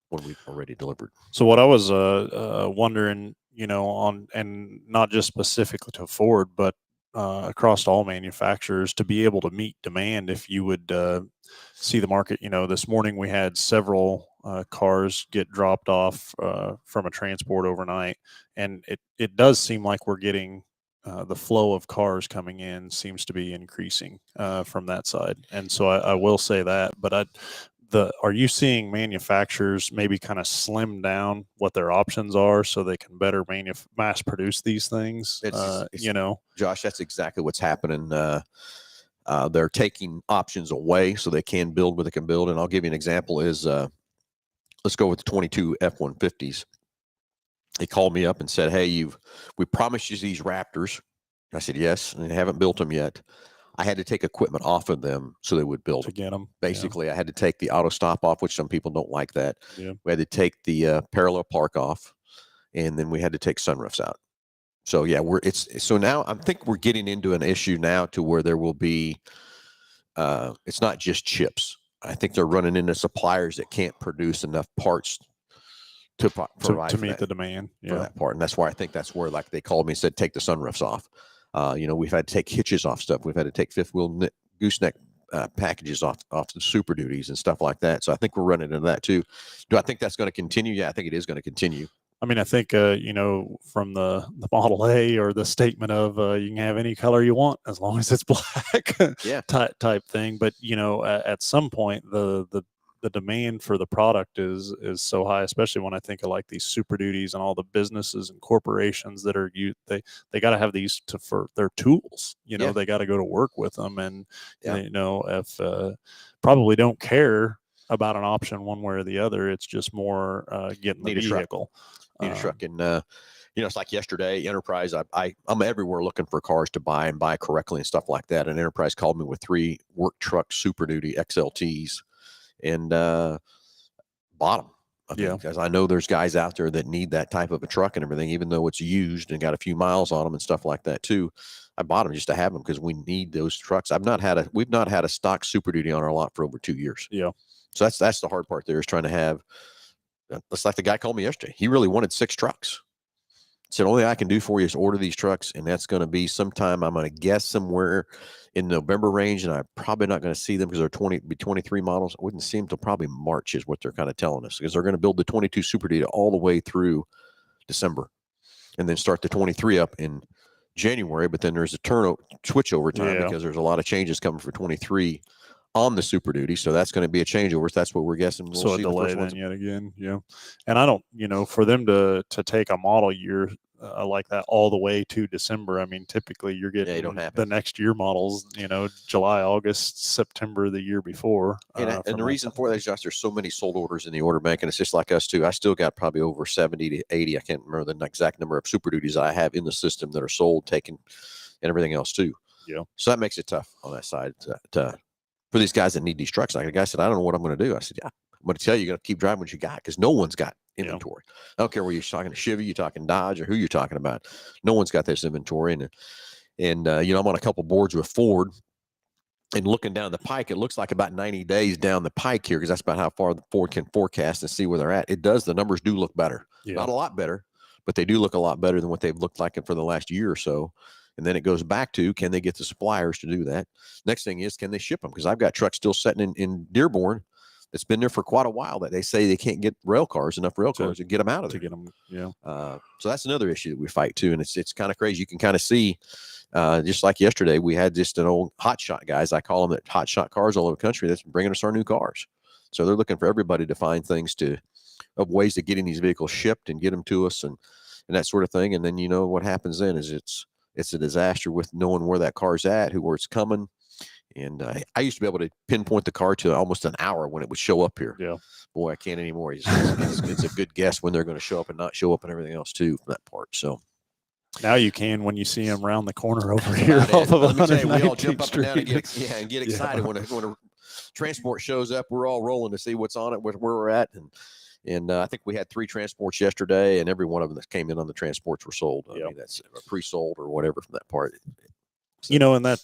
one we've already delivered. So what I was wondering, on, and not just specifically to Ford, but across all manufacturers, to be able to meet demand, if you would see the market. This morning we had several cars get dropped off from a transport overnight, and it does seem like we're getting the flow of cars coming in seems to be increasing from that side. And so I will say that, but are you seeing manufacturers maybe kind of slim down what their options are so they can better mass produce these things? Josh, that's exactly what's happening. They're taking options away so they can build what they can build. And I'll give you an example is, let's go with the 22 F-150s. They called me up and said, hey, we promised you these Raptors. I said, yes, and they haven't built them yet. I had to take equipment off of them so they would build to get them. Basically, I had to take the auto stop off, which some people don't like that. Yeah. We had to take the parallel park off, and then we had to take sunroofs out. So yeah, so now I think we're getting into an issue now to where there will be, it's not just chips. I think they're running into suppliers that can't produce enough parts to provide to meet the demand for that part. And that's why I think that's where, like, they called me and said, take the sunroofs off. We've had to take hitches off stuff. We've had to take fifth wheel gooseneck packages off the Super Duties and stuff like that. So I think we're running into that too. Do I think that's going to continue? Yeah, I think it is going to continue. I mean, I think, from the Model A or the statement of you can have any color you want as long as it's black Yeah. type thing. But, at some point, the demand for the product is so high, especially when I think of like these Super Duties and all the businesses and corporations that are they got to have these for their tools. Yeah. They got to go to work with them, and Yeah. if probably don't care about an option one way or the other. It's just more getting the Need a truck. vehicle. Need a truck. And it's like yesterday, Enterprise. I'm everywhere looking for cars to buy and buy correctly and stuff like that. And Enterprise called me with 3 work truck Super Duty XLTs, and bought them. Because I know there's guys out there that need that type of a truck and everything, even though it's used and got a few miles on them and stuff like that too. I bought them just to have them because we need those trucks. We've not had a stock Super Duty on our lot for over 2 years. Yeah. So that's the hard part there, is trying to have. It's like the guy called me yesterday. He really wanted 6 trucks. Said, only I can do for you is order these trucks, and that's going to be sometime, I'm going to guess, somewhere in November range, and I'm probably not going to see them because they're 23 models. I wouldn't see them till probably March is what they're kind of telling us, because they're going to build the 22 Super Duty all the way through December, and then start the 23 up in January. But then there's a switchover time because there's a lot of changes coming for 23 on the Super Duty, so that's going to be a changeover. So that's what we're guessing. We'll so see a delay then yet again. Yeah, and I don't, for them to take a model year like that all the way to December. I mean, typically you're getting the next year models, July, August, September the year before. And the reason for that is just there's so many sold orders in the order bank, and it's just like us too. I still got probably over 70 to 80. I can't remember the exact number of Super Duties I have in the system that are sold, taken, and everything else too. Yeah. So that makes it tough on that side for these guys that need these trucks. Like the guy said, I don't know what I'm going to do. I said, yeah, I'm going to tell you, you got to keep driving what you got, because no one's got inventory. I don't care whether you're talking to Chevy, you're talking Dodge, or who you're talking about. No one's got this inventory. And I'm on a couple boards with Ford, and looking down the pike, it looks like about 90 days down the pike here, because that's about how far the Ford can forecast and see where they're at. It does. The numbers do look better. Yeah. Not a lot better, but they do look a lot better than what they've looked like for the last year or so. And then it goes back to, can they get the suppliers to do that? Next thing is, can they ship them? Because I've got trucks still sitting in Dearborn that's been there for quite a while that they say they can't get enough rail cars to get them out of there. To get them, yeah. So that's another issue that we fight too. And it's kind of crazy. You can kind of see, just like yesterday, we had just an old hotshot guys, I call them, that hotshot cars all over the country that's bringing us our new cars. So they're looking for everybody to find things of ways of getting these vehicles shipped and get them to us and that sort of thing. And then, what happens then is it's a disaster with knowing where that car's at, where it's coming. And I used to be able to pinpoint the car to almost an hour when it would show up here. Yeah. Boy, I can't anymore. It's a good guess when they're going to show up and not show up and everything else too from that part. So now you can when you see them around the corner over here off of Let me tell you, we all 119th jump up and down and Street. get excited when a transport shows up. We're all rolling to see what's on it, where we're at. And I think we had 3 transports yesterday, and every one of them that came in on the transports were sold. I mean, that's pre-sold or whatever from that part. So, and that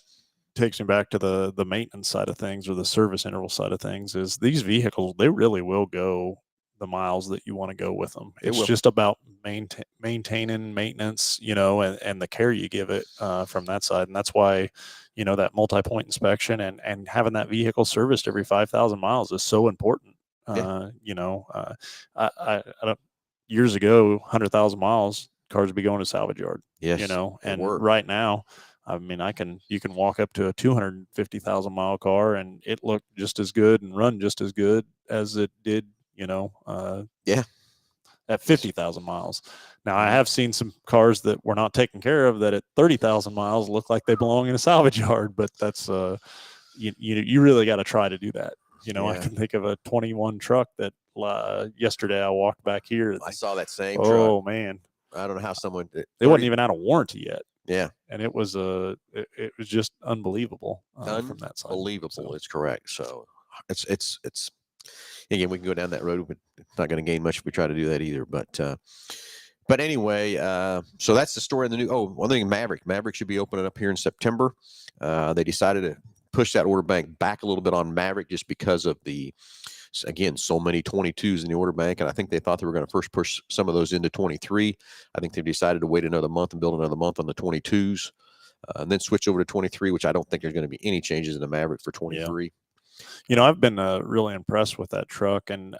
takes me back to the maintenance side of things, or the service interval side of things, is these vehicles, they really will go the miles that you want to go with them. It's just about maintaining maintenance, and the care you give it from that side. And that's why, that multi-point inspection and having that vehicle serviced every 5,000 miles is so important. I don't, years ago, 100,000 miles, cars would be going to salvage yard. Yes, and right now, I mean, you can walk up to a 250,000 mile car and it looked just as good and run just as good as it did, at 50,000 miles. Now, I have seen some cars that were not taken care of that at 30,000 miles look like they belong in a salvage yard, but that's you really got to try to do that. I can think of a 21 truck that yesterday I walked back here. I saw that same truck. Oh man, I don't know how someone did. It wasn't even out of warranty yet. Yeah, and it was it was just unbelievable from that side. Unbelievable, so. It's correct. So it's again, we can go down that road, but it's not going to gain much if we try to do that either. But anyway, so that's the story of the new. Oh, one thing, Maverick should be opening up here in September. They decided to push that order bank back a little bit on Maverick just because of so many 22s in the order bank. And I think they thought they were going to first push some of those into 23. I think they've decided to wait another month and build another month on the 22s and then switch over to 23, which I don't think there's going to be any changes in the Maverick for 23. I've been really impressed with that truck. And,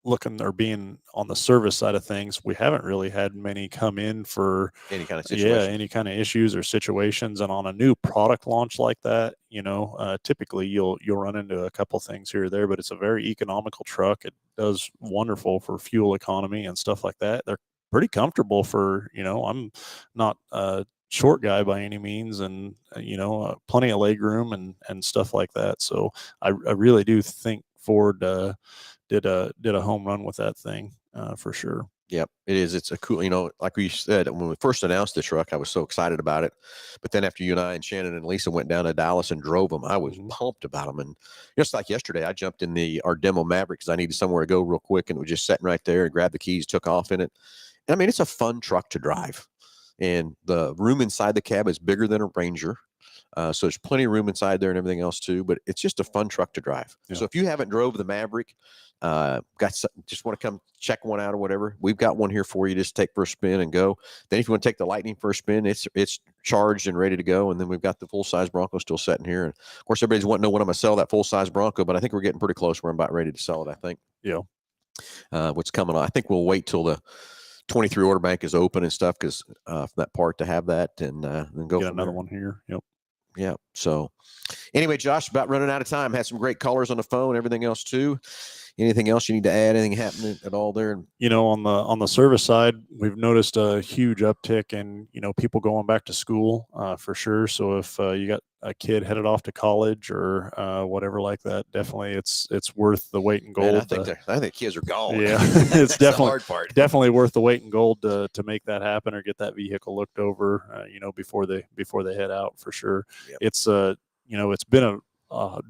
looking or being on the service side of things, we haven't really had many come in for Any kind of situation. any kind of issues or situations. And on a new product launch like that, typically you'll run into a couple things here or there, but it's a very economical truck. It does wonderful for fuel economy and stuff like that. They're pretty comfortable for, I'm not a short guy by any means, and plenty of leg room and stuff like that. So I really do think Ford did a home run with that thing for sure. Yep, it is. It's a cool, like we said, when we first announced the truck, I was so excited about it. But then after you and I and Shannon and Lisa went down to Dallas and drove them, I was pumped about them. And just like yesterday, I jumped in our demo Maverick because I needed somewhere to go real quick, and it was just sitting right there, and grabbed the keys, took off in it. And I mean, it's a fun truck to drive. And the room inside the cab is bigger than a Ranger. So there's plenty of room inside there and everything else too, but it's just a fun truck to drive. Yeah. So if you haven't drove the Maverick, just want to come check one out or whatever, we've got one here for you. Just take for a spin and go. Then if you want to take the Lightning for a spin, it's charged and ready to go. And then we've got the full size Bronco still sitting here. And of course, everybody's wanting to know when I'm going to sell that full size Bronco, but I think we're getting pretty close. We're about ready to sell it, I think. Yeah. What's coming on? I think we'll wait till the 23 order bank is open and stuff, because for that part to have that, and then go Get from another there. one here. Yep. Yeah. So anyway, Josh, about running out of time. Had some great callers on the phone, everything else too. Anything else you need to add? Anything happening at all there? On the service side, we've noticed a huge uptick in, people going back to school for sure. So if you got a kid headed off to college or whatever like that, definitely it's worth the weight in gold. Man, I think kids are gone. Yeah, it's the hard part. definitely worth the weight in gold to make that happen, or get that vehicle looked over, before they head out for sure. Yep. It's it's been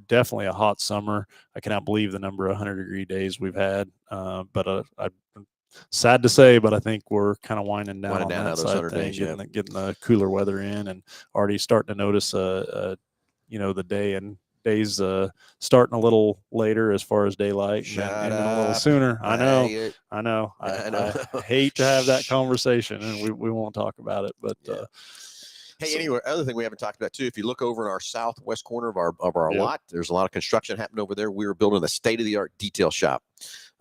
definitely a hot summer. I cannot believe the number of 100-degree days we've had. But I'm sad to say, but I think we're kind of winding down on that side of things, getting the cooler weather in, and already starting to notice the day and days starting a little later as far as daylight, and ending a little sooner. I know. I hate to have that conversation, and we won't talk about it, but yeah. Hey, anyway, other thing we haven't talked about too, if you look over in our southwest corner of our Yep. lot, there's a lot of construction happening over there. We were building a state-of-the-art detail shop.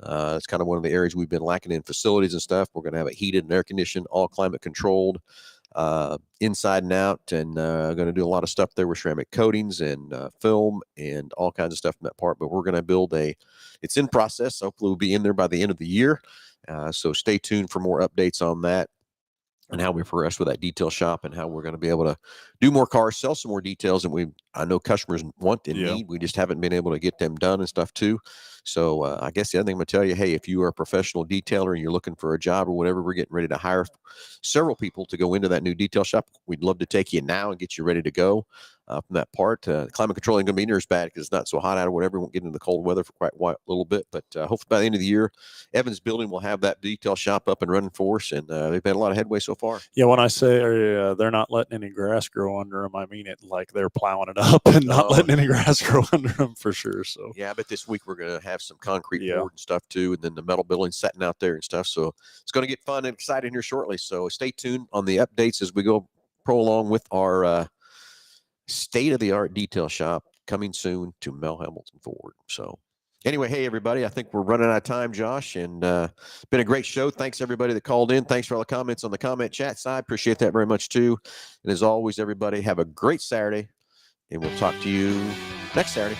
It's kind of one of the areas we've been lacking in facilities and stuff. We're going to have it heated and air conditioned, all climate controlled, inside and out, and going to do a lot of stuff there with ceramic coatings and film and all kinds of stuff in that part. But we're going to build it's in process. Hopefully we'll be in there by the end of the year. So stay tuned for more updates on that, and how we progress with that detail shop, and how we're going to be able to do more cars, sell some more details that I know customers want and need. We just haven't been able to get them done and stuff too. So I guess the other thing I'm going to tell you, hey, if you are a professional detailer and you're looking for a job or whatever, we're getting ready to hire several people to go into that new detail shop. We'd love to take you now and get you ready to go from that part. Climate control ain't going to be near as bad because it's not so hot out or whatever. We won't get into the cold weather for quite a little bit, but hopefully by the end of the year, Evans Building will have that detail shop up and running for us, and they've had a lot of headway so far. Yeah, when I say they're not letting any grass grow under them, I mean it like they're plowing it up and not letting any grass grow under them for sure. So yeah, but this week we're going to have some concrete board and stuff too, and then the metal building setting out there and stuff. So it's going to get fun and exciting here shortly. So stay tuned on the updates as we go along with our state-of-the-art detail shop coming soon to Hambelton Ford. So anyway, hey, everybody, I think we're running out of time, Josh, and it's been a great show. Thanks, everybody that called in. Thanks for all the comments on the comment chat side. Appreciate that very much, too. And as always, everybody, have a great Saturday, and we'll talk to you next Saturday.